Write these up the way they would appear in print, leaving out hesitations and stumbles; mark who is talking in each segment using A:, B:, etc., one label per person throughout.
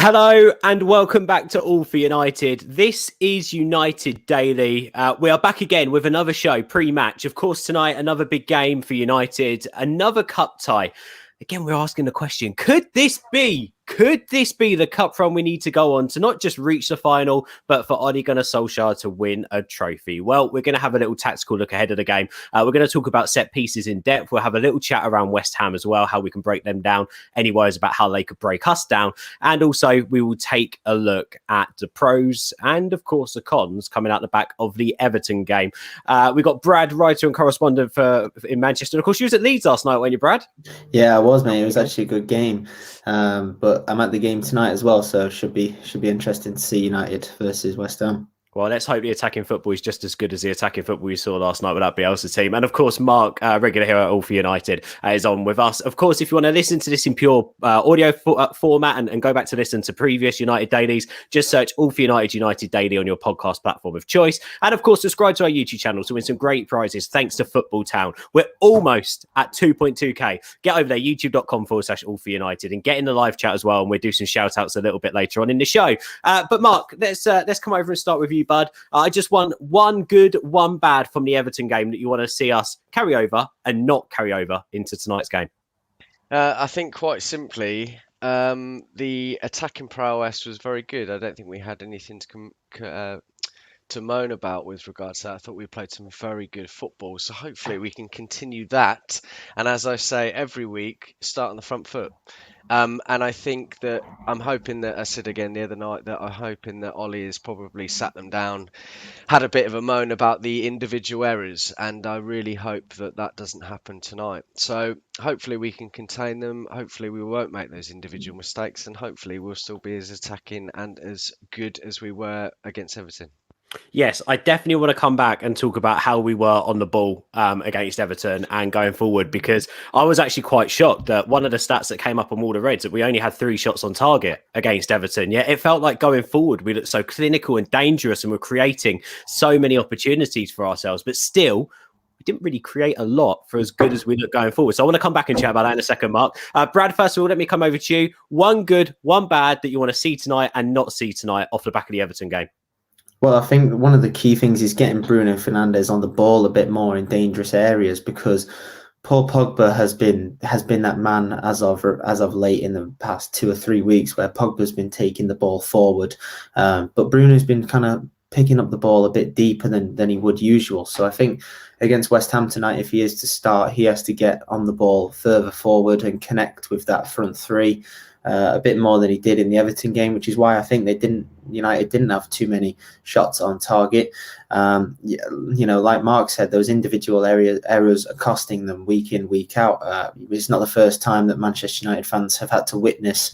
A: Hello and welcome back to All for United. This is United Daily. We are back again with another show pre-match. Of course, tonight, another big game for United, another cup tie. Again, we're asking the question, could this be the cup run we need to go on to not just reach the final, but for Ole Gunnar Solskjaer to win a trophy? Well, we're going to have a little tactical look ahead of the game. We're going to talk about set pieces in depth. We'll have a little chat around West Ham as well, how we can break them down, any worries about how they could break us down. And also, we will take a look at the pros and, of course, the cons coming out the back of the Everton game. We've got Brad, writer and correspondent in Manchester. Of course, you was at Leeds last night, weren't you, Brad?
B: Yeah, I was, mate. It was actually a good game. But I'm at the game tonight as well, so should be interesting to see United versus West Ham.
A: Well, let's hope the attacking football is just as good as the attacking football we saw last night with that Bielsa team. And of course, Marc, regular here at All for United, is on with us. Of course, if you want to listen to this in pure audio format and go back to listen to previous United Dailies, just search All for United Daily on your podcast platform of choice. And of course, subscribe to our YouTube channel to win some great prizes thanks to Football Town. We're almost at 2.2k. Get over there, youtube.com/All for United, and get in the live chat as well. And we'll do some shout outs a little bit later on in the show. But Marc, let's come over and start with you, bud. I just want one good, one bad from the Everton game that you want to see us carry over and not carry over into tonight's game.
C: I think quite simply, the attacking prowess was very good. I don't think we had anything to moan about with regards to that. I thought we played some very good football. So hopefully we can continue that. And as I say every week, start on the front foot. And I think that I'm hoping that, I said again the other night, that I'm hoping that Ollie has probably sat them down, had a bit of a moan about the individual errors, and I really hope that that doesn't happen tonight. So hopefully we can contain them. Hopefully we won't make those individual mistakes, and hopefully we'll still be as attacking and as good as we were against Everton.
A: Yes, I definitely want to come back and talk about how we were on the ball against Everton and going forward, because I was actually quite shocked that one of the stats that came up on all the Reds that we only had 3 shots on target against Everton. Yet it felt like going forward we looked so clinical and dangerous and we're creating so many opportunities for ourselves, but still we didn't really create a lot for as good as we look going forward. So I want to come back and chat about that in a second, Marc. Brad, first of all, let me come over to you. One good, one bad that you want to see tonight and not see tonight off the back of the Everton game.
B: Well, I think one of the key things is getting Bruno Fernandes on the ball a bit more in dangerous areas, because Paul Pogba has been that man as of late in the past 2 or 3 weeks, where Pogba's been taking the ball forward, but Bruno's been kind of picking up the ball a bit deeper than he would usual. So I think against West Ham tonight, if he is to start, he has to get on the ball further forward and connect with that front three a bit more than he did in the Everton game, which is why I think United didn't have too many shots on target. Like Marc said, those individual errors are costing them week in, week out. It's not the first time that Manchester United fans have had to witness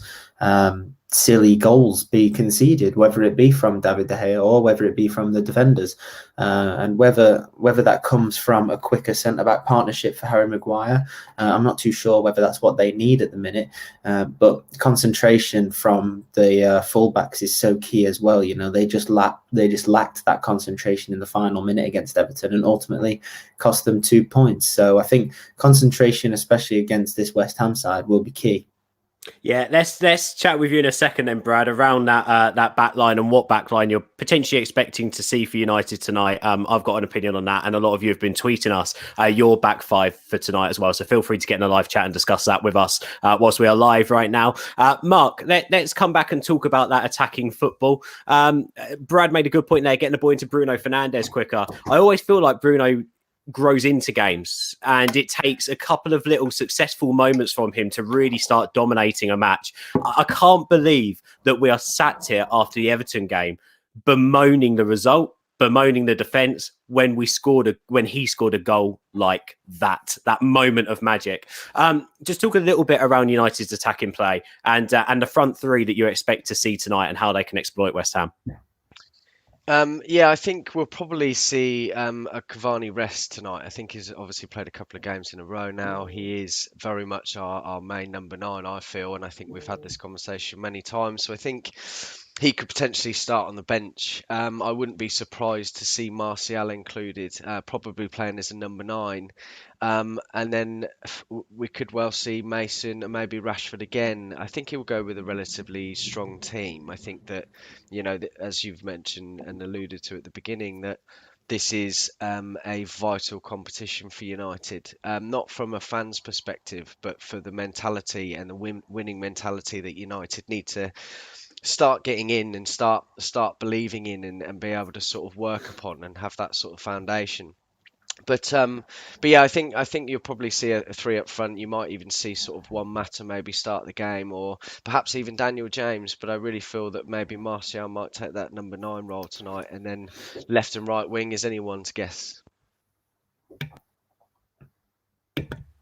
B: silly goals be conceded, whether it be from David De Gea or whether it be from the defenders, and whether that comes from a quicker centre-back partnership for Harry Maguire. I'm not too sure whether that's what they need at the minute, but concentration from the fullbacks is so key as well. They just lacked that concentration in the final minute against Everton and ultimately cost them 2 points. So I think concentration, especially against this West Ham side, will be key.
A: Yeah, let's chat with you in a second then, Brad, around that back line and what back line you're potentially expecting to see for United tonight. I've got an opinion on that, and a lot of you have been tweeting us your back five for tonight as well. So feel free to get in a live chat and discuss that with us whilst we are live right now. Marc, let's come back and talk about that attacking football. Brad made a good point there, getting the ball into Bruno Fernandes quicker. I always feel like Bruno grows into games, and it takes a couple of little successful moments from him to really start dominating a match. I can't believe that we are sat here after the Everton game bemoaning the result, bemoaning the defense when he scored a goal like that moment of magic. Just talk a little bit around United's attacking play and the front three that you expect to see tonight and how they can exploit West Ham.
C: I think we'll probably see a Cavani rest tonight. I think he's obviously played a couple of games in a row now. He is very much our main number 9, I feel, and I think we've had this conversation many times. So I think he could potentially start on the bench. I wouldn't be surprised to see Martial included, probably playing as a number 9. And then we could well see Mason and maybe Rashford again. I think he'll go with a relatively strong team. I think that, as you've mentioned and alluded to at the beginning, that this is a vital competition for United, not from a fan's perspective, but for the mentality and the winning mentality that United need to start getting in and start believing in, and be able to sort of work upon and have that sort of foundation. But yeah, I think you'll probably see a 3 up front. You might even see sort of one Mata maybe start the game, or perhaps even Daniel James. But I really feel that maybe Martial might take that number 9 role tonight, and then left and right wing is anyone's guess.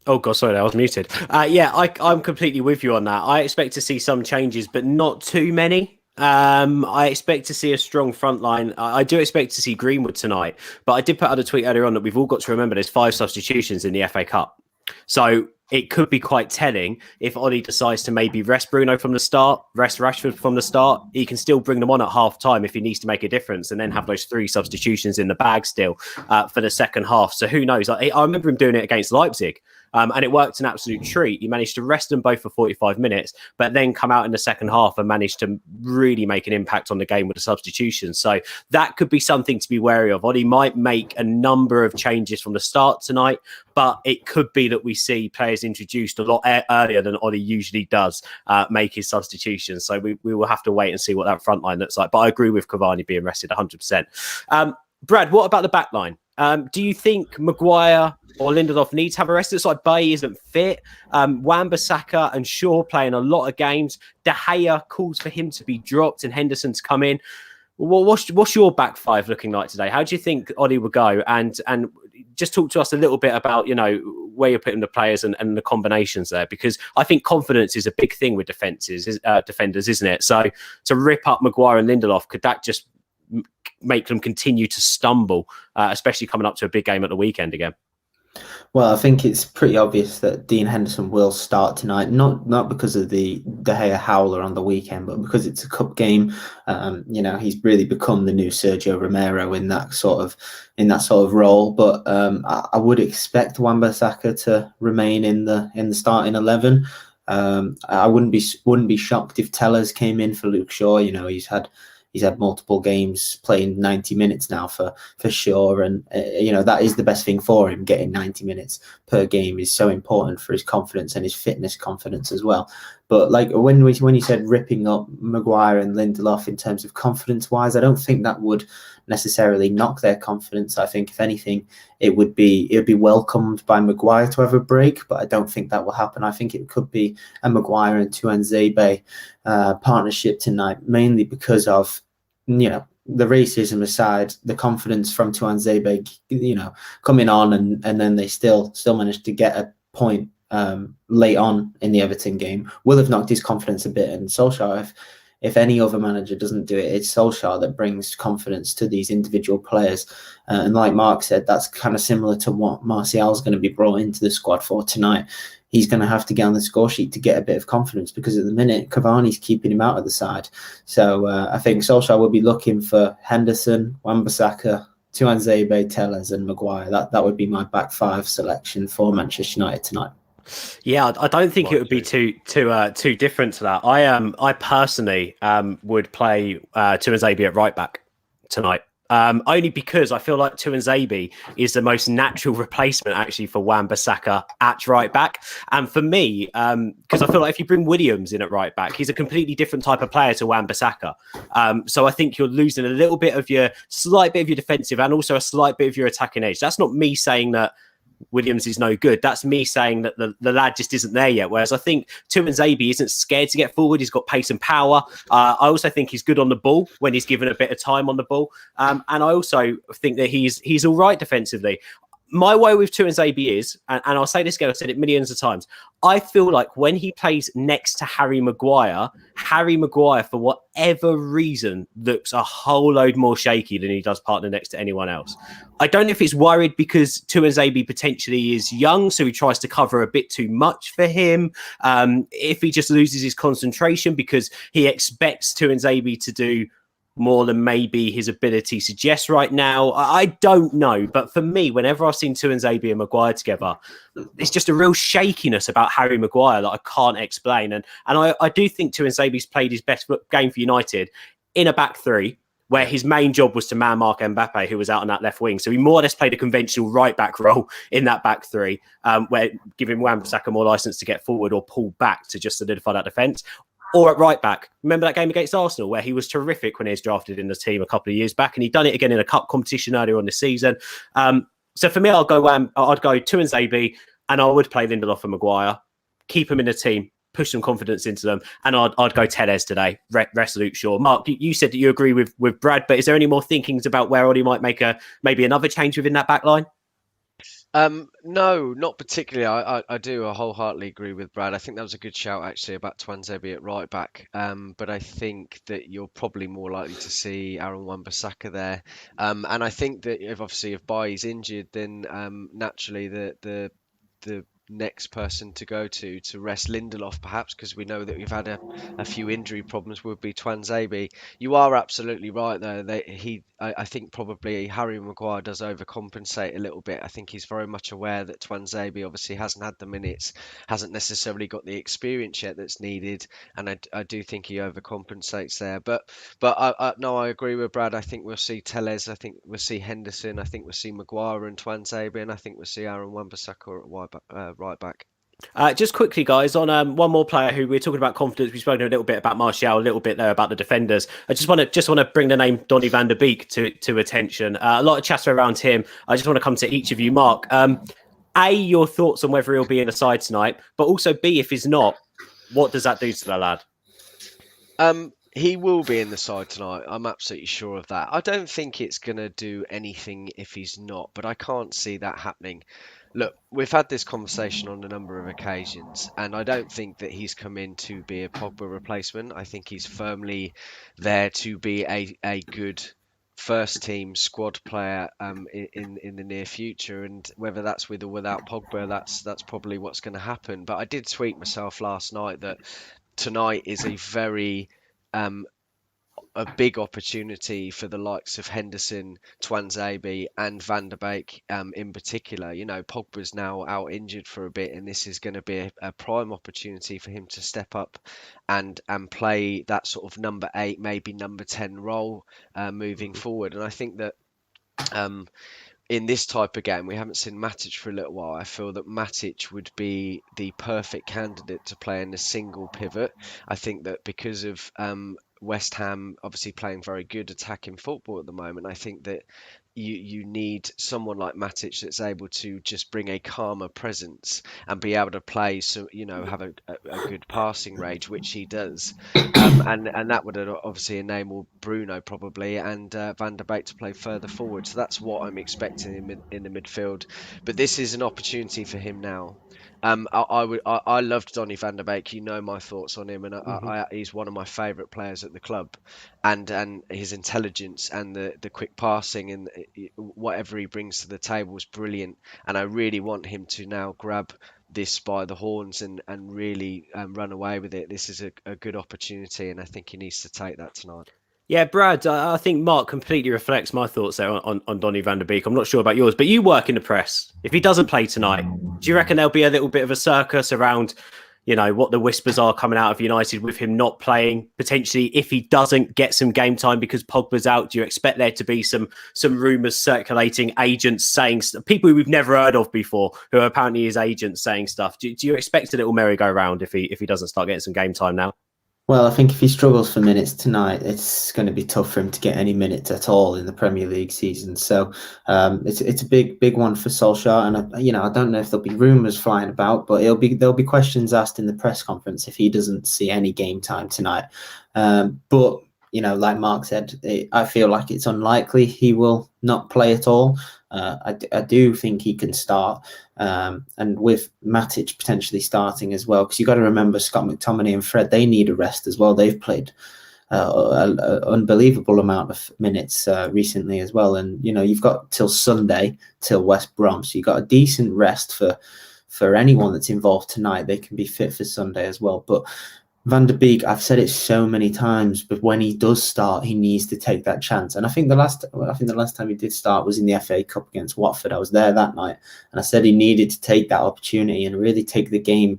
A: Oh god, sorry, I was muted. Yeah, I'm completely with you on that. I expect to see some changes, but not too many. I expect to see a strong front line. I do expect to see Greenwood tonight, but I did put out a tweet earlier on that we've all got to remember there's 5 substitutions in the FA Cup. So it could be quite telling if Ollie decides to maybe rest Bruno from the start, rest Rashford from the start. He can still bring them on at half time if he needs to make a difference, and then have those 3 substitutions in the bag still for the second half. So who knows? I remember him doing it against Leipzig. And it worked an absolute treat. He managed to rest them both for 45 minutes, but then come out in the second half and managed to really make an impact on the game with the substitutions. So that could be something to be wary of. Ollie might make a number of changes from the start tonight, but it could be that we see players introduced a lot earlier than Ollie usually does make his substitutions. So we will have to wait and see what that front line looks like. But I agree with Cavani being rested 100%. Brad, what about the back line? Do you think Maguire or Lindelof need to have a rest? It's like Bailly isn't fit. Wan-Bissaka and Shaw playing a lot of games. De Gea calls for him to be dropped and Henderson to come in. Well, what's your back 5 looking like today? How do you think Ollie will go? And just talk to us a little bit about, where you're putting the players and the combinations there, because I think confidence is a big thing with defenders, isn't it? So to rip up Maguire and Lindelof, could that just make them continue to stumble, especially coming up to a big game at the weekend again?
B: Well, I think it's pretty obvious that Dean Henderson will start tonight, not because of the De Gea howler on the weekend, but because it's a cup game. He's really become the new Sergio Romero in that sort of role. But I would expect Wan-Bissaka to remain in the starting 11. I wouldn't be shocked if Tellers came in for Luke Shaw. He's had multiple games playing 90 minutes now for Shaw, and that is the best thing for him. Getting 90 minutes per game is so important for his confidence and his fitness confidence as well. But like when you said ripping up Maguire and Lindelof in terms of confidence wise, I don't think that would necessarily knock their confidence. I think if anything, it would be welcomed by Maguire to have a break, but I don't think that will happen. I think it could be a Maguire and Tuanzebe partnership tonight, mainly because of the racism aside, the confidence from Tuanzebe, coming on, and then they still managed to get a point late on in the Everton game will have knocked his confidence a bit. And Solskjaer, if any other manager doesn't do it, it's Solskjaer that brings confidence to these individual players. And like Marc said, that's kind of similar to what Martial's going to be brought into the squad for tonight. He's going to have to get on the score sheet to get a bit of confidence, because at the minute, Cavani's keeping him out of the side. So I think Solskjaer will be looking for Henderson, Wan-Bissaka, Tuanzebe, Tellers and Maguire. That would be my back 5 selection for Manchester United tonight.
A: Yeah, I don't think it would be too different to that. I personally would play Tuanzebe at right back tonight. Only because I feel like Tuanzebe is the most natural replacement actually for Wan-Bissaka at right back. And for me, because I feel like if you bring Williams in at right back, he's a completely different type of player to Wan-Bissaka. So I think you're losing a slight bit of your defensive and also a slight bit of your attacking edge. That's not me saying that Williams is no good. That's me saying that the lad just isn't there yet. Whereas I think Tuanzebe isn't scared to get forward. He's got pace and power. I also think he's good on the ball when he's given a bit of time on the ball. And I also think that he's all right defensively. my way with Tuanzebe is, and I'll say this again, I've said it millions of times, I feel like when he plays next to Harry Maguire, for whatever reason, looks a whole load more shaky than he does partner next to anyone else. I don't know if it's worried because Tuanzebe potentially is young, so he tries to cover a bit too much for him. If he just loses his concentration because he expects Tuanzebe to do more than maybe his ability suggests right now. I don't know. But for me, whenever I've seen Tuanzebe and Maguire together, it's just a real shakiness about Harry Maguire that I can't explain. And I do think Tuanzebe's played his best game for United in a back three, where his main job was to man Marc Mbappe, who was out on that left wing. So he more or less played a conventional right-back role in that back three, where giving Wan-Bissaka more license to get forward or pull back to just solidify that defence. Or at right back. Remember that game against Arsenal where he was terrific when he was drafted in the team a couple of years back, and he'd done it again in a cup competition earlier on this season. So for me, I'd go Tuanzebe, and I would play Lindelof and Maguire, keep them in the team, push some confidence into them, and I'd go Tellez today. Resolute sure. Mark, you said that you agree with Brad, but is there any more thinkings about where Ollie might make maybe another change within that back line?
C: No, not particularly. I do wholeheartedly agree with Brad. I think that was a good shout actually about Tuanzebe at right back. But I think that you're probably more likely to see Aaron Wan-Bissaka there. And I think that if Bailly's injured, then naturally the next person to go to rest Lindelof perhaps, because we know that we've had a few injury problems, would be Tuanzebe. You are absolutely right though. I think probably Harry Maguire does overcompensate a little bit. I think he's very much aware that Tuanzebe obviously hasn't had the minutes, hasn't necessarily got the experience yet that's needed, and I do think he overcompensates there. But I agree with Brad. I think we'll see Tellez, I think we'll see Henderson, I think we'll see Maguire and Tuanzebe, and I think we'll see Aaron Wan-Bissaka at right back.
A: Just quickly, guys, on one more player who we're talking about confidence. We've spoken a little bit about Martial, a little bit there about the defenders. I just want to bring the name Donny van der Beek to attention. A lot of chatter around him. I just want to come to each of you, Mark. A, your thoughts on whether he'll be in the side tonight, but also B, if he's not, what does that do to the lad?
C: He will be in the side tonight. I'm absolutely sure of that. I don't think it's going to do anything if he's not, but I can't see that happening. Look, we've had this conversation on a number of occasions, and I don't think that he's come in to be a Pogba replacement. I think he's firmly there to be a good first team squad player in the near future, and whether that's with or without Pogba, that's probably what's going to happen. But I did tweet myself last night that tonight is a big opportunity for the likes of Henderson, Tuanzebe and Van der Beek in particular. You know, Pogba's now out injured for a bit, and this is going to be a prime opportunity for him to step up and play that sort of number 8, maybe number 10 role moving forward. And I think that in this type of game, we haven't seen Matic for a little while. I feel that Matic would be the perfect candidate to play in a single pivot. I think that because of West Ham obviously playing very good attacking football at the moment, I think that you need someone like Matic that's able to just bring a calmer presence and be able to play, so have a good passing range, which he does, and that would obviously enable Bruno probably and Van der Beek to play further forward. So that's what I'm expecting in the midfield. But this is an opportunity for him now. I loved Donny van der Beek. You know my thoughts on him, and he's one of my favourite players at the club, and his intelligence and the quick passing and whatever he brings to the table is brilliant. And I really want him to now grab this by the horns and really run away with it. This is a good opportunity, and I think he needs to take that tonight. Yeah,
A: Brad, I think Mark completely reflects my thoughts there on Donny van der Beek. I'm not sure about yours, but you work in the press. If he doesn't play tonight, do you reckon there'll be a little bit of a circus around, what the whispers are coming out of United with him not playing? Potentially, if he doesn't get some game time because Pogba's out, do you expect there to be some rumours circulating, agents saying stuff, people who we've never heard of before, who are apparently his agents saying stuff? Do you expect a little merry-go-round if he doesn't start getting some game time now?
B: Well, I think if he struggles for minutes tonight, it's going to be tough for him to get any minutes at all in the Premier League season. So it's a big one for Solskjaer, and I don't know if there'll be rumours flying about, but there'll be questions asked in the press conference if he doesn't see any game time tonight. But like Mark said, I feel like it's unlikely he will not play at all. I do think he can start, and with Matic potentially starting as well, because you got to remember Scott McTominay and Fred, they need a rest as well. They've played an unbelievable amount of minutes recently as well, and you've got till Sunday till West Brom, so you got a decent rest for anyone that's involved tonight. They can be fit for Sunday as well, but Van der Beek, I've said it so many times, but when he does start, he needs to take that chance. And I think the last time he did start was in the FA Cup against Watford. I was there that night, and I said he needed to take that opportunity and really take the game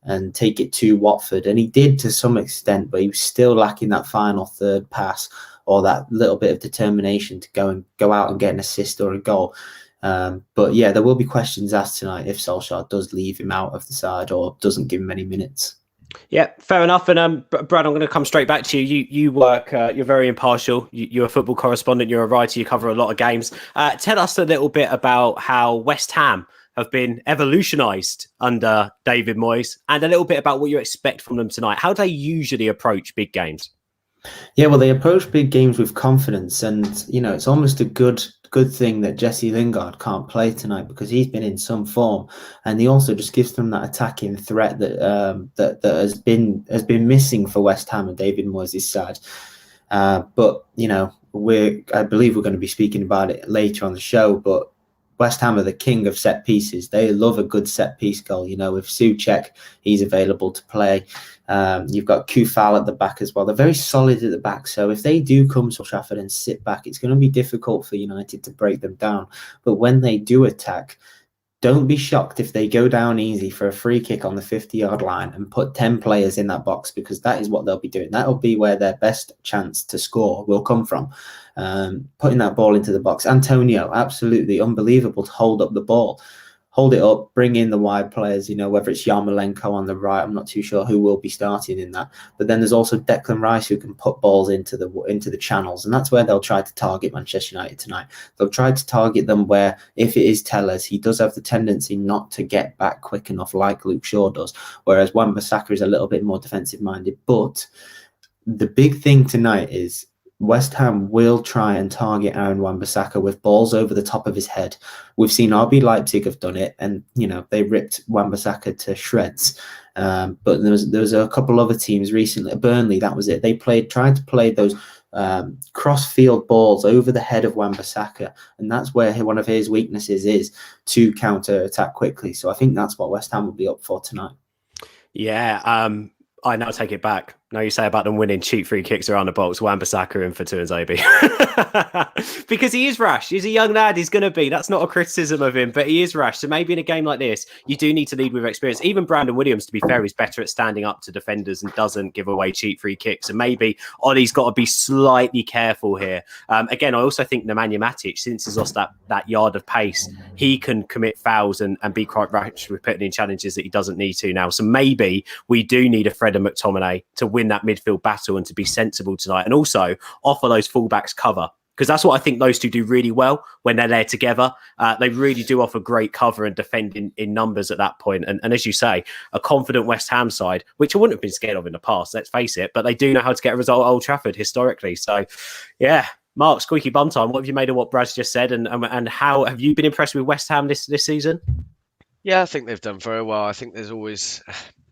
B: and take it to Watford. And he did to some extent, but he was still lacking that final third pass or that little bit of determination to go out and get an assist or a goal. But yeah, there will be questions asked tonight if Solskjaer does leave him out of the side or doesn't give him any minutes.
A: Yeah, fair enough. And Brad, I'm going to come straight back to you. You work. You're very impartial. You're a football correspondent. You're a writer. You cover a lot of games. Tell us a little bit about how West Ham have been evolutionised under David Moyes, and a little bit about what you expect from them tonight. How do they usually approach big games?
B: Yeah, well, they approach big games with confidence, and it's almost a good thing that Jesse Lingard can't play tonight, because he's been in some form, and he also just gives them that attacking threat that that has been missing for West Ham and David Moyes' side. But I believe we're going to be speaking about it later on the show, but West Ham are the king of set pieces. They love a good set piece goal. With Souček, he's available to play. You've got Kufal at the back as well. They're very solid at the back. So if they do come to Old Trafford and sit back, it's going to be difficult for United to break them down. But when they do attack, don't be shocked if they go down easy for a free kick on the 50-yard line and put 10 players in that box, because that is what they'll be doing. That'll be where their best chance to score will come from. Putting that ball into the box. Antonio, absolutely unbelievable to hold up the ball. Hold it up, bring in the wide players, whether it's Yarmolenko on the right. I'm not too sure who will be starting in that. But then there's also Declan Rice, who can put balls into the channels. And that's where they'll try to target Manchester United tonight. They'll try to target them where, if it is Tellers, he does have the tendency not to get back quick enough like Luke Shaw does. Whereas Wan-Bissaka is a little bit more defensive-minded. But the big thing tonight is West Ham will try and target Aaron Wan-Bissaka with balls over the top of his head. We've seen RB Leipzig have done it, and they ripped Wan-Bissaka to shreds. But there was a couple other teams recently. Burnley, that was it. They tried to play those cross-field balls over the head of Wan-Bissaka, and that's where one of his weaknesses is, to counter-attack quickly. So I think that's what West Ham will be up for tonight.
A: Yeah, I now take it back. Now you say about them winning cheap free kicks around the box, Wan-Bissaka in for Tuanzebe. Because he is rash. He's a young lad. He's going to be. That's not a criticism of him, but he is rash. So maybe in a game like this, you do need to lead with experience. Even Brandon Williams, to be fair, is better at standing up to defenders and doesn't give away cheap free kicks. And maybe Ollie's got to be slightly careful here. Again, I also think Nemanja Matic, since he's lost that yard of pace, he can commit fouls and be quite rash with putting in challenges that he doesn't need to now. So maybe we do need a Fred and McTominay to win that midfield battle and to be sensible tonight, and also offer those fullbacks cover, because that's what I think those two do really well when they're there together. They really do offer great cover and defend in numbers at that point. And as you say, a confident West Ham side, which I wouldn't have been scared of in the past, let's face it, but they do know how to get a result at Old Trafford historically. So yeah, Mark, squeaky bum time. What have you made of what Brad's just said, and how have you been impressed with West Ham this season?
C: Yeah, I think they've done very well. I think there's always,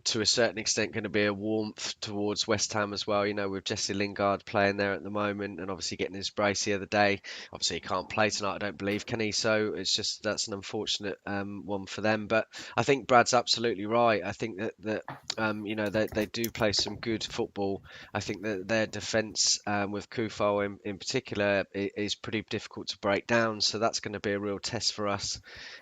C: to a certain extent, going to be a warmth towards West Ham as well, with Jesse Lingard playing there at the moment and obviously getting his brace the other day. Obviously, he can't play tonight, I don't believe, can he? So it's just, that's an unfortunate one for them. But I think Brad's absolutely right. I think that they do play some good football. I think that their defence, with Kufal in particular, is pretty difficult to break down. So that's going to be a real test for us.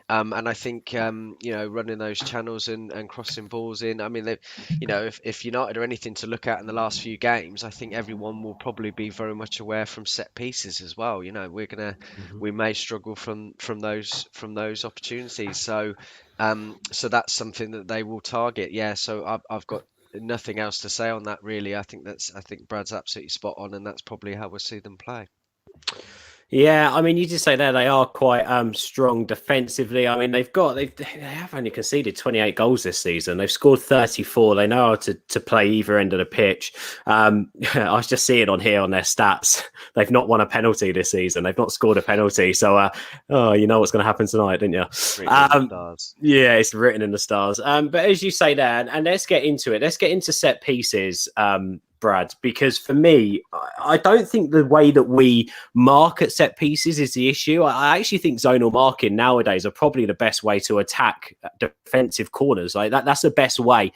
C: And I think, running those channels and crossing balls in. I mean, if United are anything to look at in the last few games, I think everyone will probably be very much aware from set pieces as well. We may struggle from those opportunities. So that's something that they will target. Yeah. So I've got nothing else to say on that really. I think Brad's absolutely spot on, and that's probably how we'll see them play.
A: Yeah, I mean, you just say there they are quite strong defensively. I mean, they have only conceded 28 goals this season. They've scored 34. They know how to play either end of the pitch. I was just seeing on here on their stats, they've not won a penalty this season. They've not scored a penalty. So, oh, you know what's going to happen tonight, didn't you?
C: Written in the stars.
A: Yeah, it's written in the stars. But as you say there, and let's get into it. Let's get into set pieces. Brad, because for me, I don't think the way that we mark at set pieces is the issue. I actually think zonal marking nowadays are probably the best way to attack defensive corners. Like that's the best way.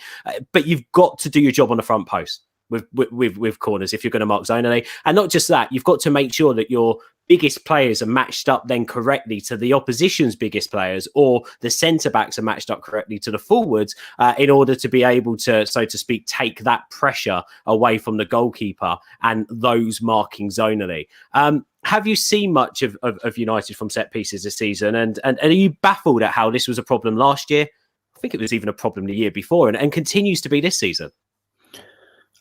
A: But you've got to do your job on the front post with corners if you're going to mark zonally, and not just that. You've got to make sure that your biggest players are matched up then correctly to the opposition's biggest players, or the centre backs are matched up correctly to the forwards in order to be able to, so to speak, take that pressure away from the goalkeeper and those marking zonally. Have you seen much of United from set pieces this season? And are you baffled at how this was a problem last year? I think it was even a problem the year before and continues to be this season.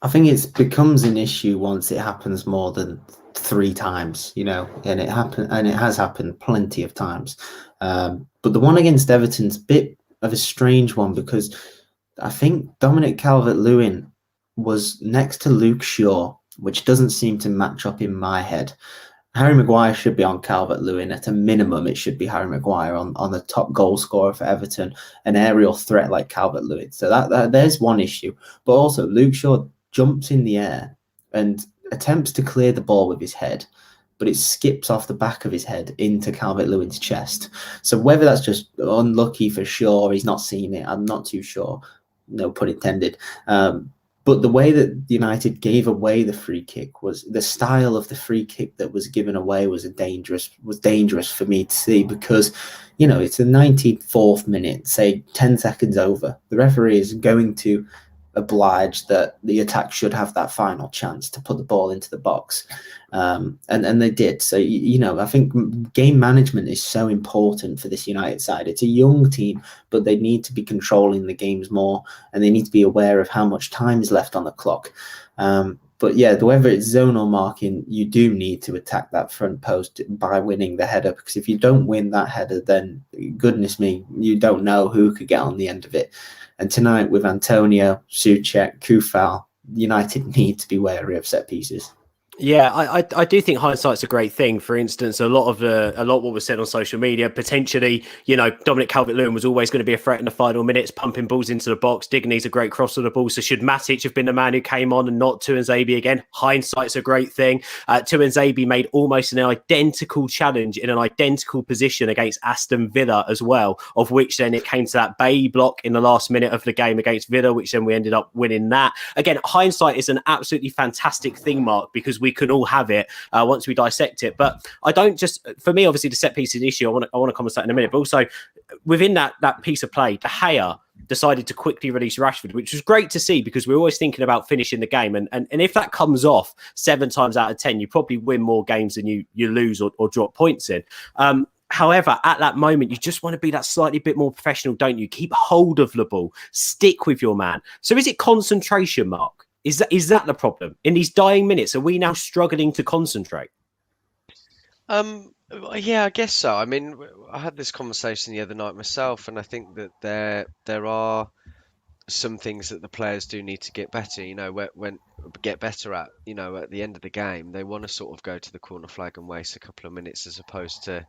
B: I think it becomes an issue once it happens more than 3 times, and it has happened plenty of times. But the one against Everton's a bit of a strange one because I think Dominic Calvert-Lewin was next to Luke Shaw, which doesn't seem to match up in my head. Harry Maguire should be on Calvert-Lewin. At a minimum, it should be Harry Maguire on the top goal scorer for Everton, an aerial threat like Calvert-Lewin. So that there's one issue. But also, Luke Shaw jumps in the air and attempts to clear the ball with his head, but it skips off the back of his head into Calvert-Lewin's chest. So whether that's just unlucky for Shaw, he's not seen it, I'm not too sure. No pun intended. But the way that United gave away the free kick, was the style of the free kick that was given away was dangerous for me to see, because it's the 94th minute, say 10 seconds over. The referee is going to oblige that the attack should have that final chance to put the ball into the box, and they did. So I think game management is so important for this United side. It's a young team, but they need to be controlling the games more, and they need to be aware of how much time is left on the clock. But yeah, whether it's zonal marking, you do need to attack that front post by winning the header, because if you don't win that header, then goodness me, you don't know who could get on the end of it. And tonight with Antonio, Souček, Kufal, United need to be wary of set pieces.
A: Yeah, I do think hindsight's a great thing. For instance, a lot what was said on social media, potentially, Dominic Calvert-Lewin was always going to be a threat in the final minutes, pumping balls into the box. Digny's a great cross of the ball. So should Matic have been the man who came on and not Tuanzebe again? Hindsight's a great thing. Tuanzebe made almost an identical challenge in an identical position against Aston Villa as well, of which then it came to that Bay block in the last minute of the game against Villa, which then we ended up winning that. Again, hindsight is an absolutely fantastic thing, Mark, because we can all have it once we dissect it. But I don't just, for me, obviously the set piece is an issue. I want to comment on that in a minute. But also within that piece of play, De Gea decided to quickly release Rashford, which was great to see, because we're always thinking about finishing the game. And if that comes off 7 times out of 10, you probably win more games than you lose or drop points in. However, at that moment, you just want to be that slightly bit more professional, don't you? Keep hold of the ball, stick with your man. So is it concentration, Mark? Is that the problem? In these dying minutes, are we now struggling to concentrate?
C: Yeah, I guess so. I mean, I had this conversation the other night myself, and I think that there are some things that the players do need to get better. When get better at. At the end of the game, they want to sort of go to the corner flag and waste a couple of minutes, as opposed to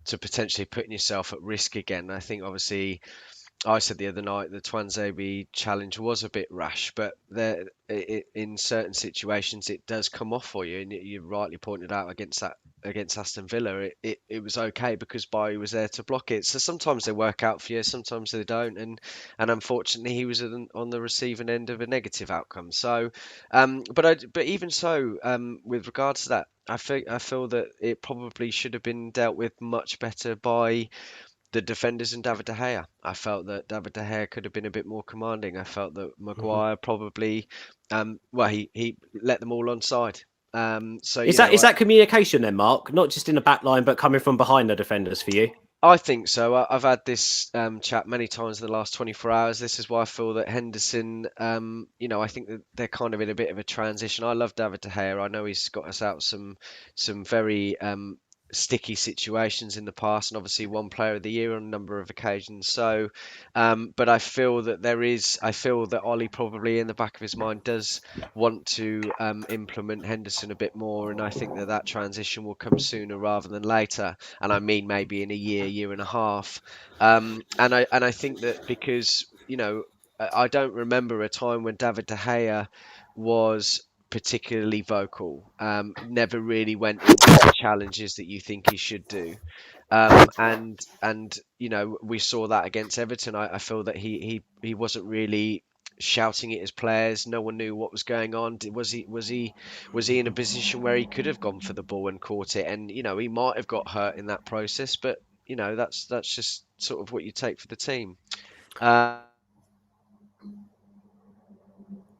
C: potentially putting yourself at risk again. I think obviously, I said the other night the Tuanzebe challenge was a bit rash, but in certain situations it does come off for you, and you rightly pointed out against Aston Villa, it was okay because Bailly was there to block it. So sometimes they work out for you, sometimes they don't, and unfortunately he was on the receiving end of a negative outcome. So, but even so, with regards to that, I feel that it probably should have been dealt with much better by the defenders and David De Gea. I felt that David De Gea could have been a bit more commanding. I felt that Maguire probably, he let them all onside. So
A: is that communication then, Mark? Not just in the back line, but coming from behind the defenders for you?
C: I think so. I've had this chat many times in the last 24 hours. This is why I feel that Henderson, I think that they're kind of in a bit of a transition. I love David De Gea. I know he's got us out some very sticky situations in the past, and obviously won Player of the Year on a number of occasions. So, but I feel that Ollie probably in the back of his mind does want to implement Henderson a bit more, and I think that transition will come sooner rather than later. And I mean maybe in a year and a half. And I think that because I don't remember a time when David De Gea was particularly vocal. Never really went into the challenges that you think he should do. And we saw that against Everton. I feel that he wasn't really shouting at his players. No one knew what was going on. Was he in a position where he could have gone for the ball and caught it? And he might have got hurt in that process, but that's just sort of what you take for the team.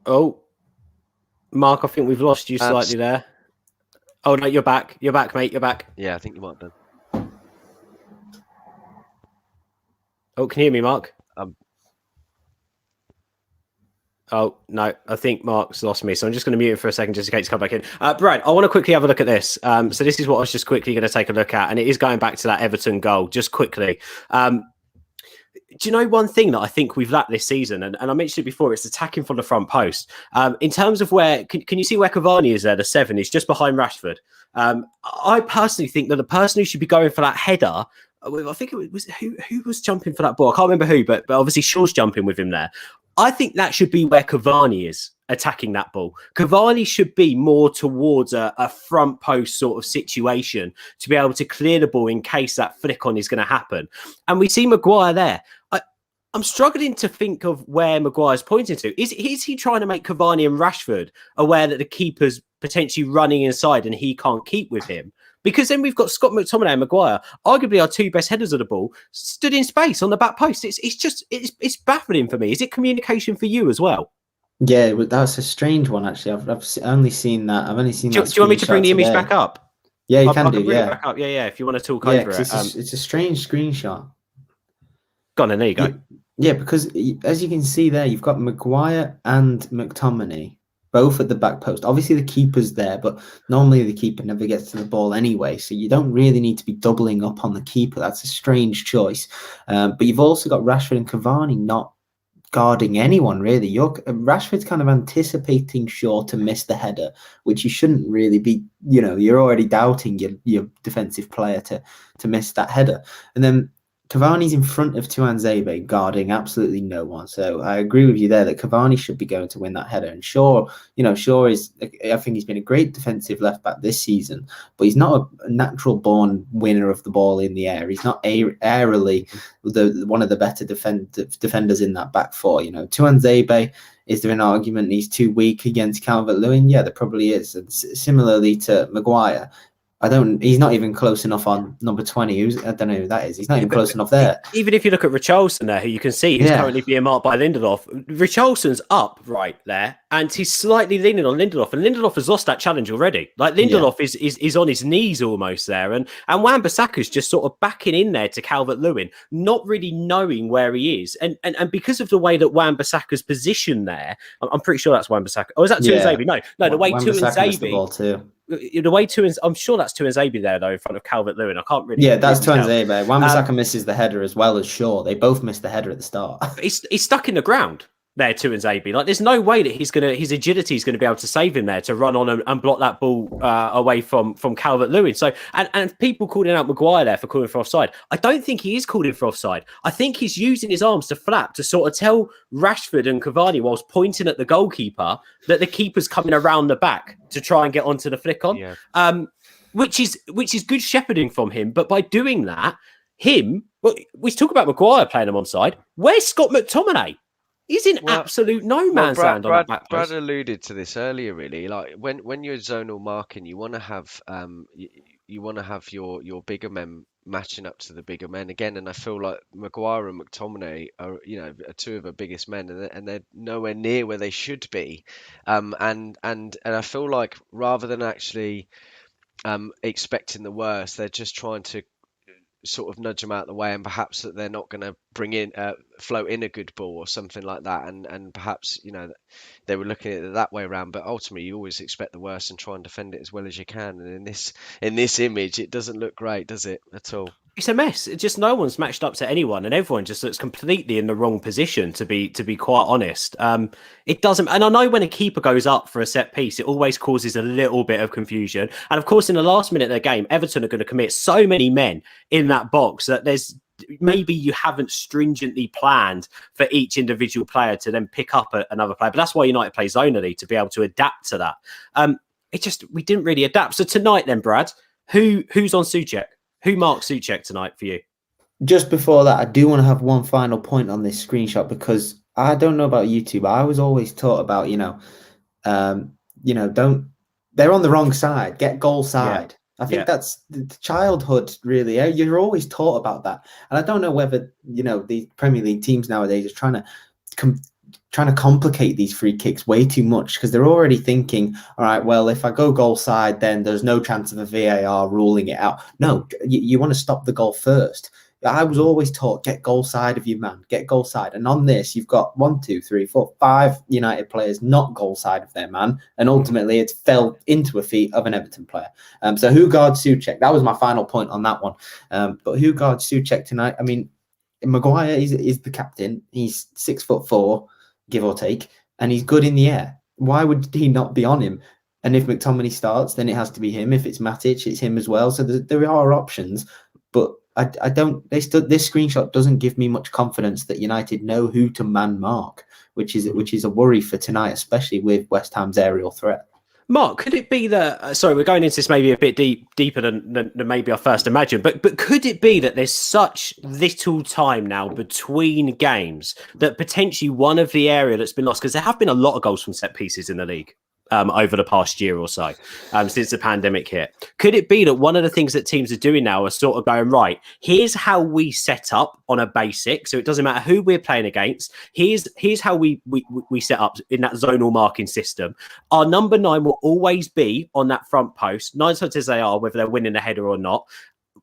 A: Oh, Mark, I think we've lost you slightly there. Oh no, you're back. You're back, mate. You're back.
C: Yeah, I think you might have done.
A: Oh, can you hear me, Mark? Oh, no, I think Mark's lost me. So I'm just going to mute him for a second just in case he comes back in. Brad, I want to quickly have a look at this. So this is what I was just quickly going to take a look at. And it is going back to that Everton goal, just quickly. Do you know one thing that I think we've lacked this season? And I mentioned it before, it's attacking from the front post. In terms of where, can you see where Cavani is there? The 7 is just behind Rashford. I personally think that the person who should be going for that header, I think it was who was jumping for that ball. I can't remember who, but obviously Shaw's jumping with him there. I think that should be where Cavani is attacking that ball. Cavani should be more towards a front post sort of situation to be able to clear the ball in case that flick on is going to happen. And we see Maguire there. I'm struggling to think of where Maguire's pointing to. Is he trying to make Cavani and Rashford aware that the keeper's potentially running inside and he can't keep with him? Because then we've got Scott McTominay and Maguire, arguably our 2 best headers of the ball, stood in space on the back post. It's baffling for me. Is it communication for you as well?
B: Yeah, that's a strange one actually. I've only seen that. I've only seen that.
A: Do you want me to bring the image back up?
B: Yeah, you can do.
A: Bring
B: Yeah,
A: it back up. Yeah. If you want to talk over it,
B: it's a strange screenshot.
A: Go on, then there you go.
B: Yeah, because as you can see there, you've got Maguire and McTominay both at the back post. Obviously, the keeper's there, but normally the keeper never gets to the ball anyway, so you don't really need to be doubling up on the keeper. That's a strange choice. But you've also got Rashford and Cavani not guarding anyone, really. Rashford's kind of anticipating Shaw to miss the header, which you shouldn't really be. You're already doubting your defensive player to miss that header. And then Cavani's in front of Tuanzebe guarding absolutely no one. So I agree with you there that Cavani should be going to win that header. And Shaw is, I think he's been a great defensive left back this season, but he's not a natural born winner of the ball in the air. He's not airily one of the better defenders in that back four. Tuanzebe, is there an argument he's too weak against Calvert-Lewin? Yeah, there probably is. And similarly to Maguire, he's not even close enough on number 20. I don't know who that is. He's not even close enough there.
A: Even if you look at Richarlison there, who you can see is currently being marked by Lindelof. Richarlison's up right there, and he's slightly leaning on Lindelof, and Lindelof has lost that challenge already. Like Lindelof is on his knees almost there, and Wan-Bissaka's just sort of backing in there to Calvert-Lewin, not really knowing where he is, and because of the way that Wan-Bissaka's positioned there, I'm pretty sure that's Wan-Bissaka. Oh, is that Tuanzebe? No, the way Tuanzebe. The way I'm sure that's Tuanzebe there though in front of Calvert-Lewin. I can't really.
B: Yeah, that's Tuanzebe. Wan-Bissaka misses the header as well as Shaw. They both missed the header at the start.
A: He's stuck in the ground there, Tuanzebe. Like, there's no way that his agility is going to be able to save him there to run on and block that ball away from Calvert-Lewin. So, and people calling out Maguire there for calling for offside. I don't think he is calling for offside. I think he's using his arms to flap to sort of tell Rashford and Cavani whilst pointing at the goalkeeper that the keeper's coming around the back to try and get onto the flick on. Yeah. Which is good shepherding from him. But by doing that, we talk about Maguire playing him onside. Where's Scott McTominay? He's in absolute no man's land on that back post.
C: Brad alluded to this earlier, really. Like when you're zonal marking, you want to have your bigger men matching up to the bigger men again. And I feel like Maguire and McTominay are 2 of the biggest men, and they're nowhere near where they should be. And I feel like rather than actually expecting the worst, they're just trying to sort of nudge them out of the way, and perhaps that they're not going to bring in float in a good ball or something like that, and perhaps they were looking at it that way around. But ultimately, you always expect the worst and try and defend it as well as you can. And in this image, it doesn't look great, does it, at all?
A: It's a mess. It just no one's matched up to anyone, and everyone just looks completely in the wrong position. To be quite honest, it doesn't. And I know when a keeper goes up for a set piece, it always causes a little bit of confusion. And of course, in the last minute of the game, Everton are going to commit so many men in that box that maybe you haven't stringently planned for each individual player to then pick up another player. But that's why United play zonally, to be able to adapt to that. We didn't really adapt. So tonight, then, Brad, who's on Souček? Who marks Souček tonight for you?
B: Just before that, I do want to have one final point on this screenshot, because I don't know about YouTube. I was always taught about, they're on the wrong side, get goal side. Yeah. I think that's the childhood, really. You're always taught about that. And I don't know whether, the Premier League teams nowadays are trying to complicate these free kicks way too much, because they're already thinking, all right, well, if I go goal side, then there's no chance of a VAR ruling it out. No, you want to stop the goal first. I was always taught, get goal side of your man, get goal side. And on this, you've got 1, 2, 3, 4, 5 United players not goal side of their man. And ultimately, it's fell into a feet of an Everton player. So who guards Souček? That was my final point on that one. But who guards Souček tonight? I mean, Maguire is the captain. He's 6'4", give or take, and he's good in the air. Why would he not be on him? And if McTominay starts, then it has to be him. If it's Matic, it's him as well. So there are options, but I don't. This screenshot doesn't give me much confidence that United know who to man mark, which is a worry for tonight, especially with West Ham's aerial threat.
A: Mark, could it be that, sorry, we're going into this maybe a bit deeper than maybe I first imagined, but could it be that there's such little time now between games that potentially one of the area that's been lost, because there have been a lot of goals from set pieces in the league over the past year or so, since the pandemic hit. Could it be that one of the things that teams are doing now are sort of going, right, here's how we set up on a basic, so it doesn't matter who we're playing against, here's how we set up in that zonal marking system. Our number 9 will always be on that front post, 9 times as they are, whether they're winning the header or not,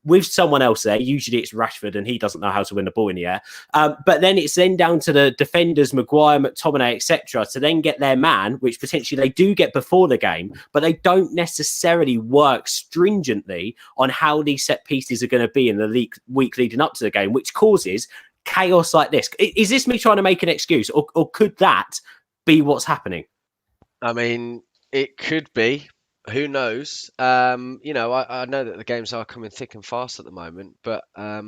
A: with someone else there. Usually it's Rashford, and he doesn't know how to win the ball in the air. But then it's then down to the defenders, Maguire, McTominay, etc., to then get their man, which potentially they do get before the game, but they don't necessarily work stringently on how these set pieces are going to be in the week leading up to the game, which causes chaos like this. Is this me trying to make an excuse, or could that be what's happening?
C: I mean, it could be. Who knows? I know that the games are coming thick and fast at the moment, but I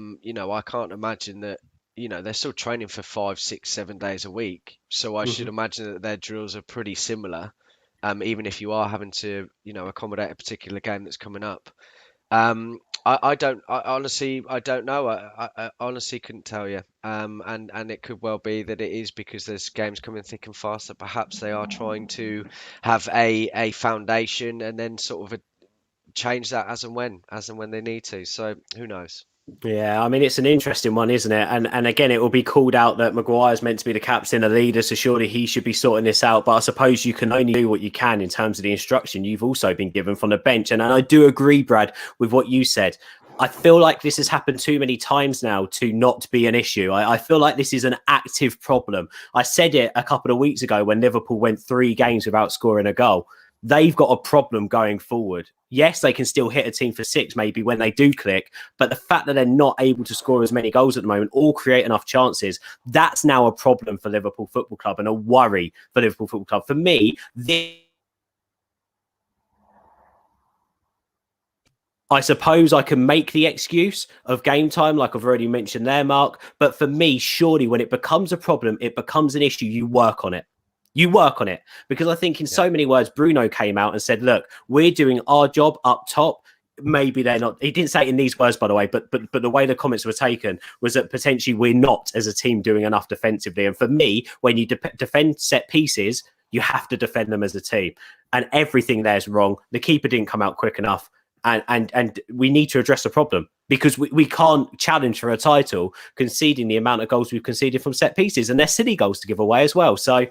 C: can't imagine that. They're still training for 5, 6, 7 days a week, so I should imagine that their drills are pretty similar, even if you are having to, accommodate a particular game that's coming up. I honestly don't know. I honestly couldn't tell you. And it could well be that it is because there's games coming thick and fast that perhaps they are trying to have a foundation and then sort of change that as and when they need to. So who knows?
A: Yeah, I mean, it's an interesting one, isn't it? And again, it will be called out that Maguire's meant to be the captain, a leader, so surely he should be sorting this out. But I suppose you can only do what you can in terms of the instruction you've also been given from the bench. And I do agree, Brad, with what you said. I feel like this has happened too many times now to not be an issue. I feel like this is an active problem. I said it a couple of weeks ago when Liverpool went 3 games without scoring a goal. They've got a problem going forward. Yes, they can still hit a team for 6 maybe when they do click, but the fact that they're not able to score as many goals at the moment or create enough chances, that's now a problem for Liverpool Football Club and a worry for Liverpool Football Club. For me, I suppose I can make the excuse of game time, like I've already mentioned there, Mark. But for me, surely when it becomes a problem, it becomes an issue, you work on it. You work on it, because I think in so many words, Bruno came out and said, look, we're doing our job up top. Maybe they're not. He didn't say it in these words, by the way, but the way the comments were taken was that potentially we're not, as a team, doing enough defensively. And for me, when you defend set pieces, you have to defend them as a team. And everything there's wrong. The keeper didn't come out quick enough. And we need to address the problem, because we can't challenge for a title conceding the amount of goals we've conceded from set pieces. And they're silly goals to give away as well. So,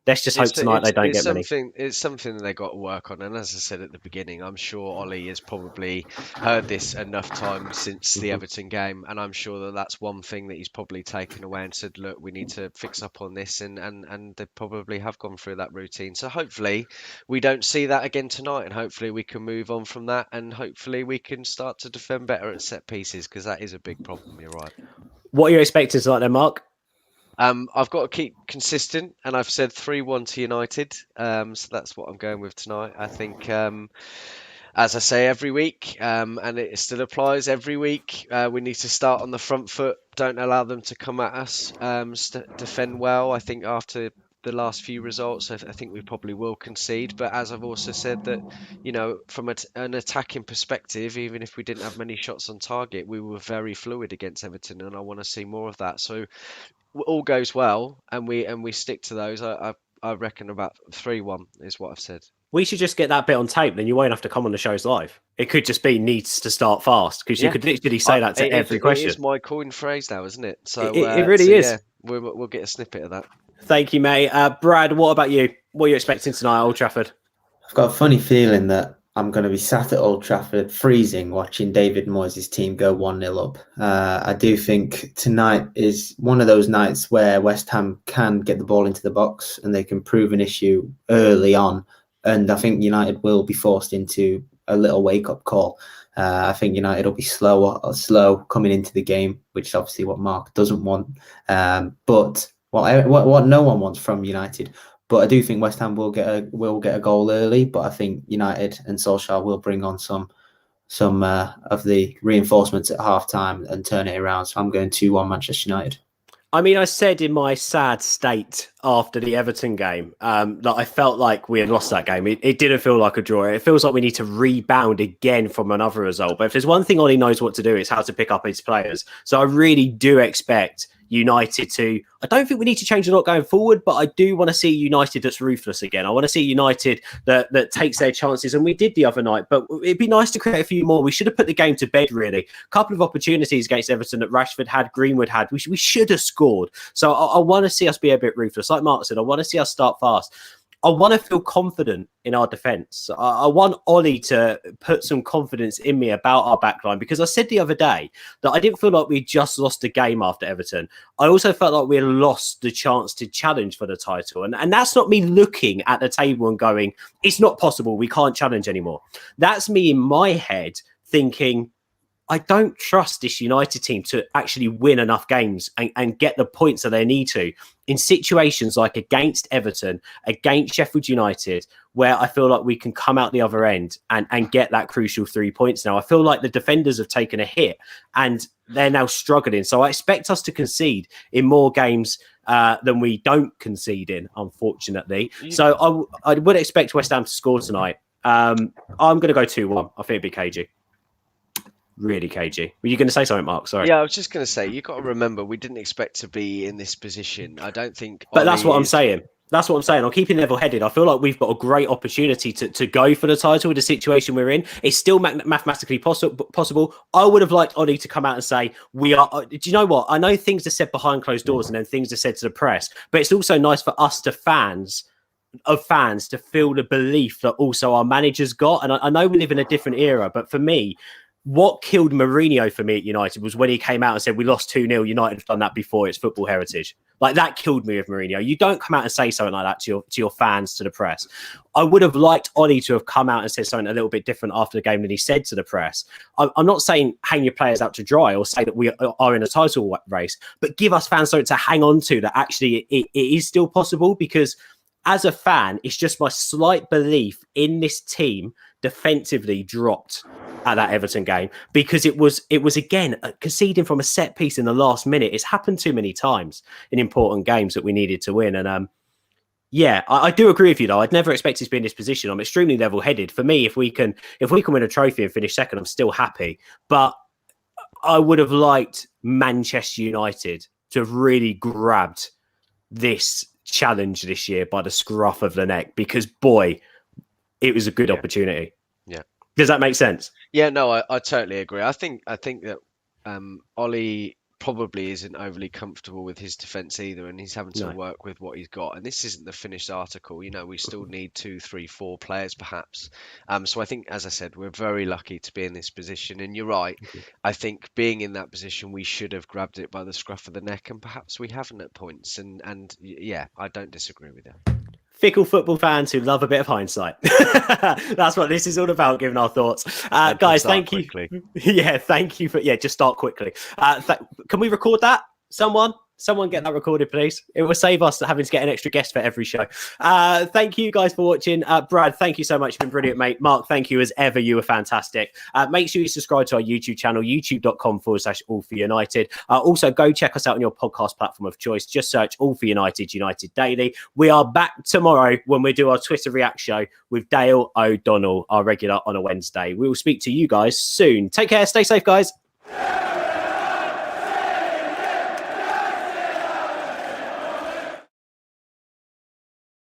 A: Let's just hope tonight they don't get many.
C: It's something that they got to work on, and as I said at the beginning, I'm sure Ollie has probably heard this enough times since the Everton game, and I'm sure that that's one thing that he's probably taken away and said, look, we need to fix up on this, and they probably have gone through that routine. So hopefully we don't see that again tonight, and hopefully we can move on from that, and hopefully we can start to defend better at set pieces, because that is a big problem. You're right.
A: What are you expecting tonight then, Mark?
C: I've got to keep consistent, and I've said 3-1 to United. So that's what I'm going with tonight. I think, as I say every week, and it still applies every week, we need to start on the front foot. Don't allow them to come at us. Defend well. I think after the last few results, I think we probably will concede. But as I've also said, that from an attacking perspective, even if we didn't have many shots on target, we were very fluid against Everton, and I want to see more of that. So all goes well, and we stick to those. I reckon about 3-1 is what I've said.
A: We should just get that bit on tape, then you won't have to come on the shows live. It could just be needs to start fast, because you could literally say that to every question.
C: It is my coin phrase now, isn't it? So
A: it really is.
C: Yeah, we'll get a snippet of that.
A: Thank you, mate. Brad, what about you? What are you expecting tonight at Old Trafford?
B: I've got a funny feeling that I'm going to be sat at Old Trafford freezing watching David Moyes' team go 1-0 up. I do think tonight is one of those nights where West Ham can get the ball into the box and they can prove an issue early on. And I think United will be forced into a little wake-up call. I think United will be slow coming into the game, which is obviously what Marc doesn't want. But what no one wants from United. But I do think West Ham will get a goal early. But I think United and Solskjaer will bring on some of the reinforcements at half time and turn it around. So I'm going 2-1 Manchester United.
A: I mean, I said in my sad state after the Everton game that I felt like we had lost that game. It didn't feel like a draw. It feels like we need to rebound again from another result. But if there's one thing Ollie knows what to do, it's how to pick up his players. So I really do expect United to... I don't think we need to change a lot going forward, but I do want to see United that's ruthless again. I want to see United that takes their chances, and we did the other night, but it'd be nice to create a few more. We should have put the game to bed, really. A couple of opportunities against Everton that Rashford had, Greenwood had. We should have scored. So I want to see us be a bit ruthless. Like Marc said, I want to see us start fast. I want to feel confident in our defence. I want Ollie to put some confidence in me about our backline, because I said the other day that I didn't feel like we just lost a game after Everton. I also felt like we had lost the chance to challenge for the title. And that's not me looking at the table and going, it's not possible, we can't challenge anymore. That's me in my head thinking, I don't trust this United team to actually win enough games and get the points that they need to in situations like against Everton, against Sheffield United, where I feel like we can come out the other end and get that crucial 3 points now. I feel like the defenders have taken a hit and they're now struggling. So I expect us to concede in more games than we don't concede in, unfortunately. So I would expect West Ham to score tonight. I'm going to go 2-1. I think it'd be cagey. Really cagey. Were you going to say something, Marc? Sorry.
C: Yeah, I was just going to say, you've got to remember, we didn't expect to be in this position. I don't think...
A: But that's what I'm saying. That's what I'm saying. I'm keeping level-headed. I feel like we've got a great opportunity to go for the title with the situation we're in. It's still mathematically possible. I would have liked Ollie to come out and say, we are... Do you know what? I know things are said behind closed doors and then things are said to the press, but it's also nice for us to fans to feel the belief that also our manager's got. And I know we live in a different era, but for me... What killed Mourinho for me at United was when he came out and said, we lost 2-0. United have done that before. It's football heritage. Like, that killed me with Mourinho. You don't come out and say something like that to your fans, to the press. I would have liked Ollie to have come out and said something a little bit different after the game than he said to the press. I'm not saying hang your players out to dry or say that we are in a title race, but give us fans something to hang on to that actually it is still possible, because as a fan, it's just my slight belief in this team defensively dropped at that Everton game, because it was again conceding from a set piece in the last minute. It's happened too many times in important games that we needed to win. And I do agree with you though. I'd never expected to be in this position. I'm extremely level-headed. For me, if we can win a trophy and finish second, I'm still happy. But I would have liked Manchester United to have really grabbed this challenge this year by the scruff of the neck, because boy, it was a good opportunity.
C: Yeah.
A: Does that make sense?
C: Yeah, no, I totally agree. I think that Ollie probably isn't overly comfortable with his defence either, and he's having to
A: No.
C: work with what he's got. And this isn't the finished article. You know, we still need 2, 3, 4 players perhaps. So I think, as I said, we're very lucky to be in this position. And you're right. I think being in that position, we should have grabbed it by the scruff of the neck, and perhaps we haven't at points. And yeah, I don't disagree with you.
A: Fickle football fans who love a bit of hindsight. That's what this is all about, giving our thoughts. Guys, thank you. Yeah, thank you for, just start quickly. Can we record that? Someone get that recorded, please. It will save us having to get an extra guest for every show. Thank you guys for watching. Brad, thank you so much. You've been brilliant, mate. Mark, thank you as ever. You were fantastic. Make sure you subscribe to our YouTube channel, youtube.com/All for United. Also, go check us out on your podcast platform of choice. Just search All for United, United Daily. We are back tomorrow when we do our Twitter React show with Dale O'Donnell, our regular on a Wednesday. We will speak to you guys soon. Take care. Stay safe, guys.